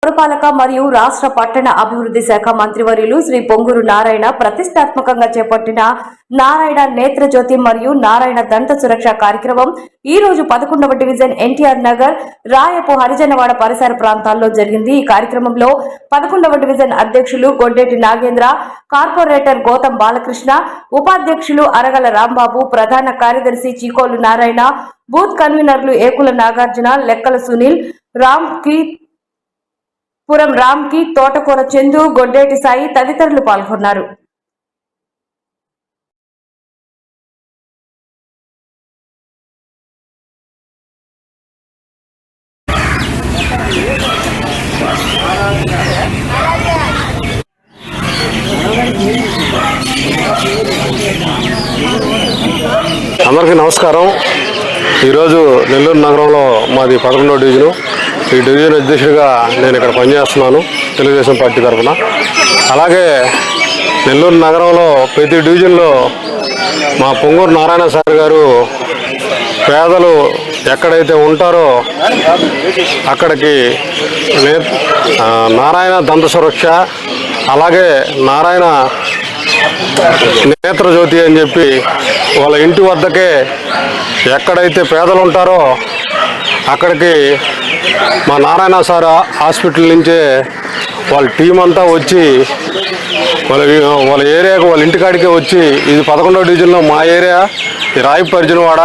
పురపాలక మరియు రాష్ట్ర పట్టణ అభివృద్ధి శాఖ మంత్రివర్యులు శ్రీ పొంగూరు నారాయణ ప్రతిష్టాత్మకంగా చేపట్టిన నారాయణ నేత్రజ్యోతి మరియు నారాయణ దంత సురక్ష కార్యక్రమం ఈ రోజు 11వ డివిజన్ ఎన్టీఆర్ నగర్ రాయపు హరిజనవాడ పరిసర ప్రాంతాల్లో జరిగింది। ఈ కార్యక్రమంలో 11వ డివిజన్ అధ్యక్షులు గొడ్డేటి నాగేంద్ర, కార్పొరేటర్ గౌతమ్ బాలకృష్ణ, ఉపాధ్యక్షులు అరగల రాంబాబు, ప్రధాన కార్యదర్శి చీకోలు నారాయణ, బూత్ కన్వీనర్లు ఏకుల నాగార్జున, లెక్కల సునీల్, పురం రామ్కి, తోటకూర చందు, గొడ్డేటి సాయి తదితరులు పాల్గొన్నారు। అందరికీ నమస్కారం। ఈరోజు నెల్లూరు నగరంలో మాది 11వ డివిజను। ఈ డివిజన్ అధ్యక్షుడిగా నేను ఇక్కడ పనిచేస్తున్నాను తెలుగుదేశం పార్టీ తరఫున। అలాగే నెల్లూరు నగరంలో ప్రతి డివిజన్లో మా పొంగూరు నారాయణ సార్ గారు పేదలు ఎక్కడైతే ఉంటారో అక్కడికి నారాయణ దంత సురక్ష, అలాగే నారాయణ నేత్రజ్యోతి అని చెప్పి వాళ్ళ ఇంటి వద్దకే ఎక్కడైతే పేదలు ఉంటారో అక్కడికి మా నారాయణ సార్ హాస్పిటల్ నుంచే వాళ్ళ టీం అంతా వచ్చి వాళ్ళ ఏరియాకు వాళ్ళ ఇంటికాడికే వచ్చి, ఇది 11వ డివిజన్లో మా ఏరియా, ఈ రాయపు హరిజనవాడ,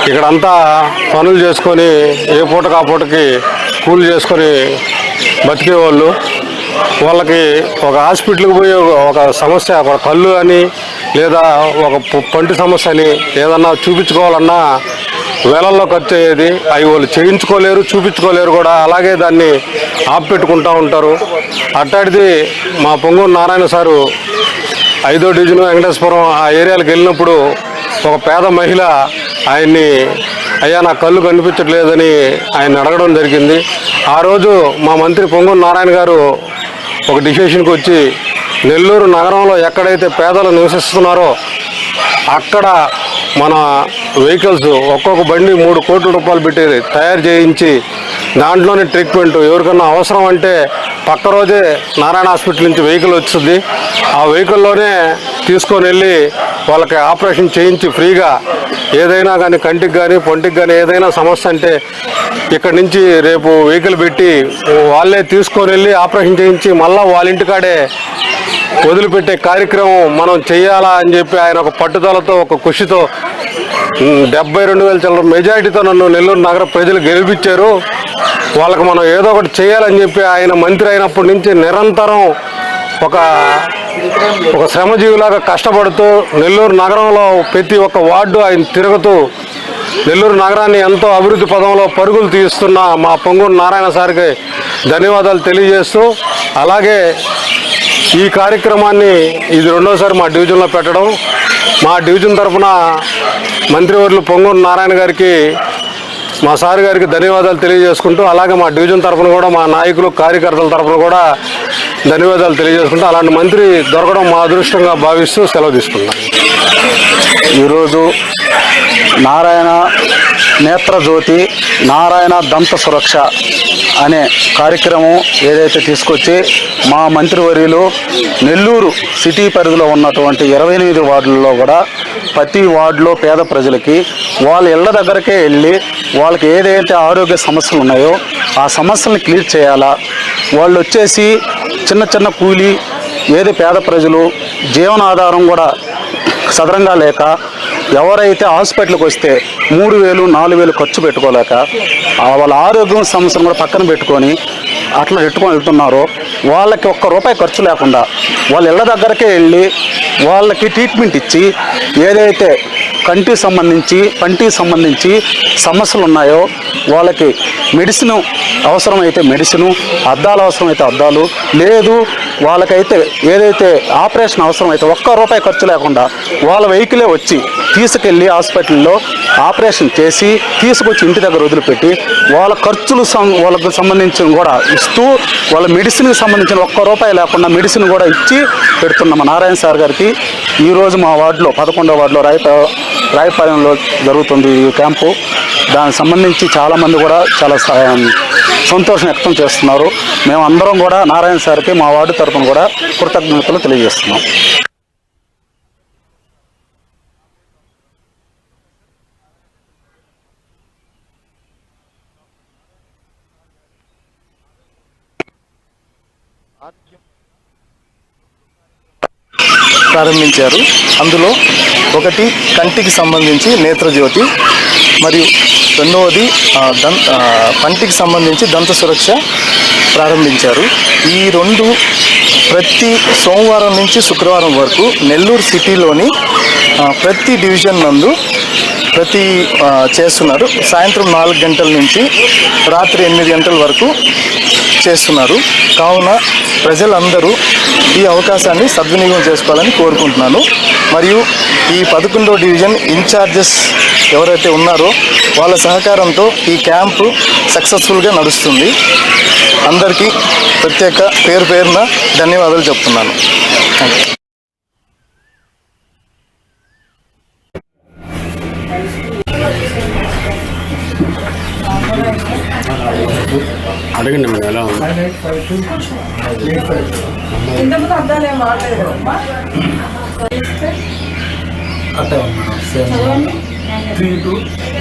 ఇక్కడంతా పనులు చేసుకొని ఏ పూటకు ఆ పూటకి కూలి చేసుకొని బతికేవాళ్ళు। వాళ్ళకి ఒక హాస్పిటల్కి పోయి ఒక సమస్య, ఒక కళ్ళు అని లేదా ఒక పంటి సమస్య అని ఏదన్నా చూపించుకోవాలన్నా వేలల్లో ఖర్చు అయ్యేది। అవి వాళ్ళు చేయించుకోలేరు, చూపించుకోలేరు కూడా, అలాగే దాన్ని ఆపెట్టుకుంటూ ఉంటారు। అట్టాడిది మా పొంగూరు నారాయణ సారు 5వ డివిజన్ వెంకటేశ్వరం ఆ ఏరియాలకు వెళ్ళినప్పుడు ఒక పేద మహిళ ఆయన్ని, అయ్యా నా కళ్ళు కనిపించట్లేదని ఆయన అడగడం జరిగింది। ఆ రోజు మా మంత్రి పొంగూరు నారాయణ గారు ఒక డిసిషన్కి వచ్చి నెల్లూరు నగరంలో ఎక్కడైతే పేదలు నివసిస్తున్నారో అక్కడ మన వెహికల్స్ ఒక్కొక్క బండి 3 కోట్ల రూపాయలు పెట్టి తయారు చేయించి దాంట్లోనే ట్రీట్మెంట్, ఎవరికన్నా అవసరం అంటే పక్క రోజే నారాయణ హాస్పిటల్ నుంచి వెహికల్ వచ్చింది, ఆ వెహికల్లోనే తీసుకొని వెళ్ళి వాళ్ళకి ఆపరేషన్ చేయించి ఫ్రీగా, ఏదైనా కానీ కంటికి కానీ పొంటికి కానీ ఏదైనా సమస్య అంటే ఇక్కడి నుంచి రేపు వెహికల్ పెట్టి వాళ్ళే తీసుకొని వెళ్ళి ఆపరేషన్ చేయించి మళ్ళీ వాళ్ళ ఇంటికాడే వదిలిపెట్టే కార్యక్రమం మనం చేయాలా అని చెప్పి ఆయన ఒక పట్టుదలతో, ఒక కృషితో 72,000 చిల్లర మెజారిటీతో నన్ను నెల్లూరు నగర ప్రజలు గెలిపించారు। వాళ్ళకి మనం ఏదో ఒకటి చేయాలని చెప్పి ఆయన మంత్రి అయినప్పటి నుంచి నిరంతరం ఒక శ్రమజీవిలాగా కష్టపడుతూ నెల్లూరు నగరంలో ప్రతి ఒక్క వార్డు ఆయన తిరుగుతూ నెల్లూరు నగరాన్ని ఎంతో అభివృద్ధి పదంలో పరుగులు తీస్తున్న మా పొంగూరు నారాయణ సార్కి ధన్యవాదాలు తెలియజేస్తూ, అలాగే ఈ కార్యక్రమాన్ని ఇది 2వసారి మా డివిజన్లో పెట్టడం, మా డివిజన్ తరఫున మంత్రివర్యులు పొంగూరు నారాయణ గారికి, మా సార్ గారికి ధన్యవాదాలు తెలియజేసుకుంటూ, అలాగే మా డివిజన్ తరఫున కూడా మా నాయకులు కార్యకర్తల తరఫున కూడా ధన్యవాదాలు తెలియజేసుకుంటూ, అలాంటి మంత్రి దొరకడం మా అదృష్టంగా భావిస్తూ సెలవు తీసుకున్నాం। ఈరోజు నారాయణ నేత్రజ్యోతి, నారాయణ దంత సురక్ష అనే కార్యక్రమం ఏదైతే తీసుకొచ్చి మా మంత్రివర్యులు నెల్లూరు సిటీ పరిధిలో ఉన్నటువంటి 28 వార్డులలో కూడా ప్రతి వార్డులో పేద ప్రజలకి వాళ్ళ ఇళ్ల దగ్గరకే వెళ్ళి వాళ్ళకి ఏదైతే ఆరోగ్య సమస్యలు ఉన్నాయో ఆ సమస్యలను క్లియర్ చేయాలా, వాళ్ళు వచ్చేసి చిన్న చిన్న కూలి, ఏది పేద ప్రజలు జీవనాధారం కూడా సదరంగా లేక ఎవరైతే హాస్పిటల్కి వస్తే 3,000, 4,000 ఖర్చు పెట్టుకోలేక వాళ్ళ ఆరోగ్యం సమస్యను కూడా పక్కన పెట్టుకొని అట్లా పెట్టుకొని వెళ్తున్నారో వాళ్ళకి ₹1 ఖర్చు లేకుండా వాళ్ళ ఇళ్ళ దగ్గరకే వెళ్ళి వాళ్ళకి ట్రీట్మెంట్ ఇచ్చి ఏదైతే పంటికి సంబంధించి సమస్యలు ఉన్నాయో వాళ్ళకి మెడిసిన్ అవసరమైతే మెడిసిను, అద్దాలు అవసరమైతే అద్దాలు, లేదు వాళ్ళకైతే ఏదైతే ఆపరేషన్ అవసరమైతే ₹1 ఖర్చు లేకుండా వాళ్ళ వెహికలే వచ్చి తీసుకెళ్ళి హాస్పిటల్లో ఆపరేషన్ చేసి తీసుకొచ్చి ఇంటి దగ్గర వదిలిపెట్టి వాళ్ళ ఖర్చులు వాళ్ళకు సంబంధించిన కూడా ఇస్తూ వాళ్ళ మెడిసిన్కి సంబంధించిన ₹1 లేకుండా మెడిసిన్ కూడా ఇచ్చి పెడుతున్నాం నారాయణ సార్ గారికి। ఈరోజు మా వార్డులో 11వ వార్డులో రాయపాలెంలో జరుగుతుంది ఈ క్యాంపు। దానికి సంబంధించి చాలామంది కూడా చాలా సంతోషం వ్యక్తం చేస్తున్నారు. మేము అందరం కూడా నారాయణ సార్కి మా వార్డు తరఫున కూడా కృతజ్ఞతలు తెలియజేస్తున్నాం. ప్రారంభించారు. అందులో ఒకటి కంటికి సంబంధించి నేత్రజ్యోతి, మరియు రెండవది పంటికి సంబంధించి దంత సురక్ష ప్రారంభించారు. ఈ రెండు ప్రతి సోమవారం నుంచి శుక్రవారం వరకు నెల్లూరు సిటీలోని ప్రతి డివిజన్ నందు చేస్తున్నారు. సాయంత్రం 4 గంటల నుంచి రాత్రి 8 గంటల వరకు చేస్తున్నారు. కావున ప్రజలందరూ ఈ అవకాశాన్ని సద్వినియోగం చేసుకోవాలని కోరుకుంటున్నాను. మరియు ఈ 11వ డివిజన్ ఇన్ఛార్జెస్ ఎవరైతే ఉన్నారో వాళ్ళ సహకారంతో ఈ క్యాంపు సక్సెస్ఫుల్గా నడుస్తుంది. అందరికీ ప్రత్యేక పేరున ధన్యవాదాలు చెప్తున్నాను. అడగండి మేడం ఎలా ఉంది. ఇంతకుముందు అద్దాలు ఏం వాడలేదు కదమ్మా. అట్టే ఉన్నాను.